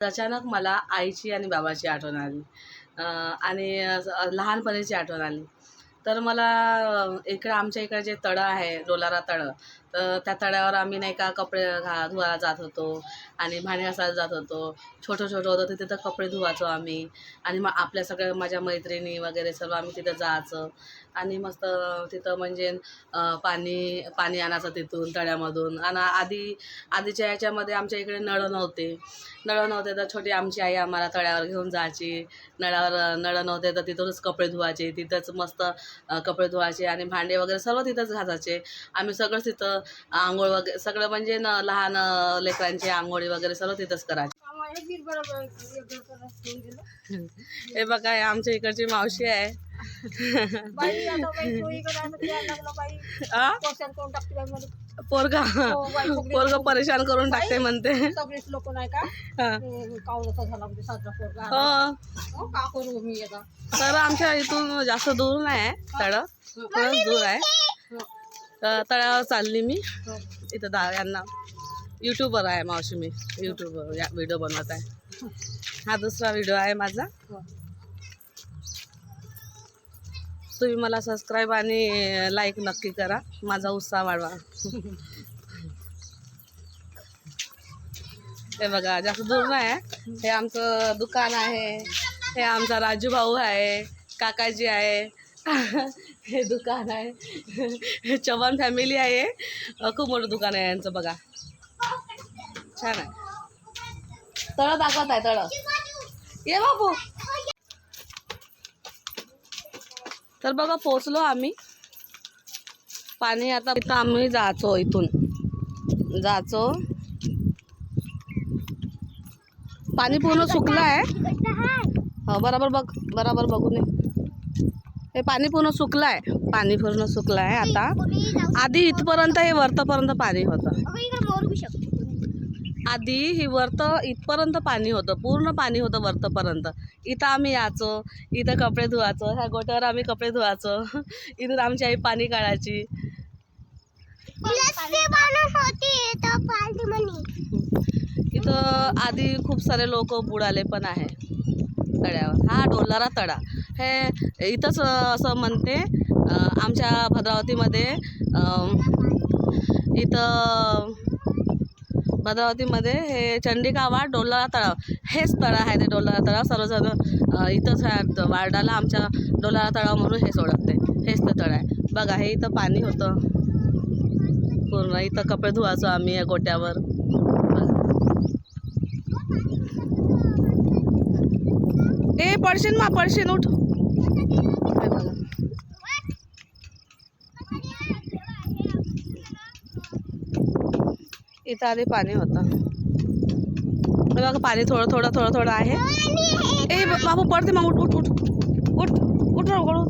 अचानक मला आईची आणि बाबाची आठवण आली आणि लहानपणीची आठवण आली. तर मला इकडं आमच्या इकडे जे तळं आहे, डोलारा तळं, तर त्या तळ्यावर आम्ही नाही का कपडे धुवायला जात होतो आणि भांडी घासायला जात होतो. छोटं छोटं होतं तर तिथं कपडे धुवायचो आम्ही आणि मग आपल्या सगळ्या माझ्या मैत्रिणी वगैरे सर्व आम्ही तिथं जायचं आणि मस्त तिथं म्हणजे पाणी पाणी आणायचं तिथून तळ्यामधून. आणि आधीच्या याच्यामध्ये आमच्या इकडे नळं नव्हते तर छोटी आमची आई आम्हाला तळ्यावर घेऊन जायची. नळं नव्हते तर तिथूनच कपडे धुवायचे, तिथंच मस्त कपडे धुवायचे आणि भांडे वगैरे सर्व तिथंच घासायचे. आम्ही सगळंच तिथं आंघोळ वगैरे सगळं म्हणजे लहान लेकरांची आंघोळी वगैरे सर्व तिथंच करायचे. हे बघा, हे आमच्या इकडची मावशी आहे. पोरगा परेशान करून टाकते म्हणते. लोक नाही का तर आमच्या इथून जास्त दूर नाही आहे तळं, थोडंच दूर आहे. तळ्यावर चालली मी. इथं यांना यूट्यूबर आहे मावशी, मी यूट्यूबवर व्हिडिओ बनवत आहे. हा दुसरा व्हिडिओ आहे माझा. तुम्ही मला सबस्क्राईब आणि लाईक नक्की करा, माझा उत्साह वाढवा. हे बघा, जास्त दूर नाही आहे. हे आमचं दुकान आहे, हे आमचा राजू भाऊ आहे, काकाजी आहे. हे दुकान आहे, चव्हाण फॅमिली आहे. खूप मोठं दुकान आहे यांचं. बघा, छान आहे. तळं दाखवत आहे, तळं. ये बाबू. तर बघा, पोचलो आम्ही. पाणी आता इथं आम्ही जायचो, इथून जायचो. पाणी पूर्ण सुकलं आहे. हो, बरोबर बघ, बरोबर बघू नये. हे पाणी पूर्ण सुकलं आहे, पाणी पूर्ण सुकलं आहे आता. आधी इथपर्यंत हे वरतपर्यंत पाणी होतं. आधी ही इथपर्यंत पाणी होतं, पूर्ण पाणी होतं वरतपर्यंत. इथं आम्ही यायचो, इथं कपडे धुवायचो. ह्या गोट्यावर आम्ही कपडे धुवायचो. इथून आमची आई पाणी काढायची. इथं आधी खूप सारे लोक बुडाले पण आहे तळ्यावर. हा डोलारा तळा हे इथंच असं म्हणते. आमच्या भद्रावतीमध्ये इथं भद्रावतीमध्ये हे चंडिकावाड डोलारा तळाव हेच तळं आहे. ते डोलारा तळाव सर्वजण इथंच आहे वार्डाला, आमच्या डोलारा तळाव म्हणून हेच ओळखते. हेच ते तळं आहे. बघा, हे इथं पाणी होतं पूर्ण. इथं कपडे धुवायचो आम्ही या गोट्यावर. ए पडशील मा, पडशील, उठ. इथं आधी पाणी होतं. बघा, पाणी थोडं थोडं थोडं थोडं आहे. ए बाबू, पडते मग. उठ उठ उठ उठ उठ.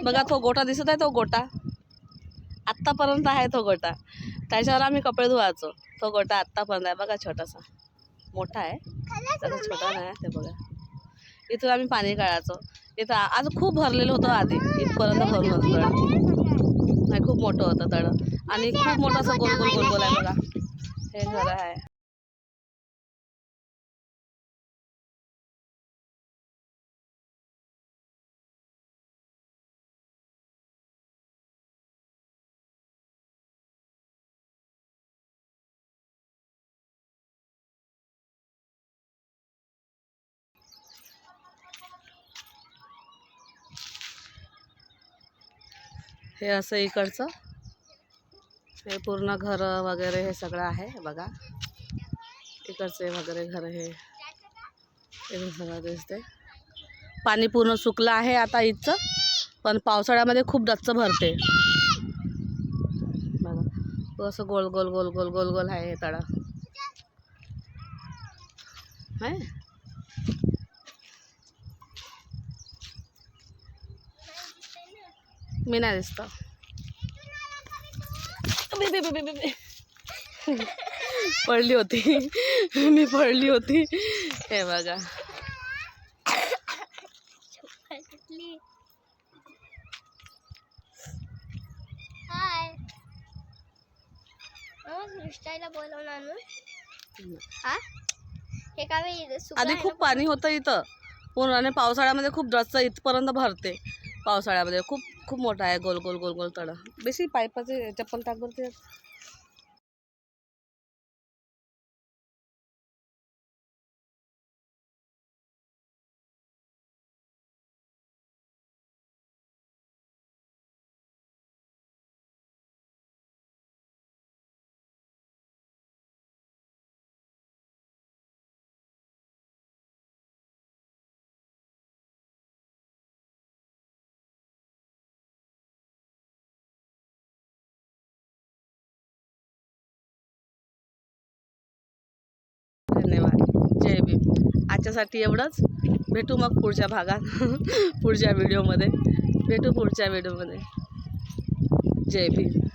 बघा, तो गोटा दिसत आहे, तो गोटा आत्तापर्यंत आहे. तो गोटा, त्याच्यावर आम्ही कपडे धुवायचो. तो गोटा आत्तापर्यंत आहे. बघा, छोटासा. मोठा आहे, त्याचा छोटा नाही. ते बघा, इथून आम्ही पाणी काढायचो. इथं आज खूप भरलेलं होतं. आधी इथपर्यंत भरून होतं तळं. नाही, खूप मोठं होतं तळं आणि खूप मोठं असं गोल गोल गोल गोल आहे. बघा, हे घर आहे. हे असं इकडचं हे पूर्ण घर वगैरे हे सगळं आहे. बघा, इकडचे वगैरे घर हे सगळं दिसते. पाणी पूर्ण सुकलं आहे आता इथचं, पण पावसाळ्यामध्ये खूप डच्च भरते. बघा, असं गोल गोल गोल गोल गोल गोल आहे हे तळा. मी नाही दिसत. पडली होती मी पडली होती. हे बघा, दृष्टायला बोलवून आणून हा हे काय आधी खूप पाणी होतं इथं पूर्ण आणि पावसाळ्यामध्ये खूप जास्त इथपर्यंत भरते. पावसाळ्यामध्ये खूप खूप मोठा आहे गोल गोल गोल गोल तळं. बेसी पाईपाचे चप्पल टाक बरं. धन्यवाद. जय भीम. आजच्यासाठी एवढंच. भेटू मग पुढच्या भागात पुढच्या व्हिडिओमध्ये भेटू पुढच्या व्हिडिओमध्ये. जय भीम.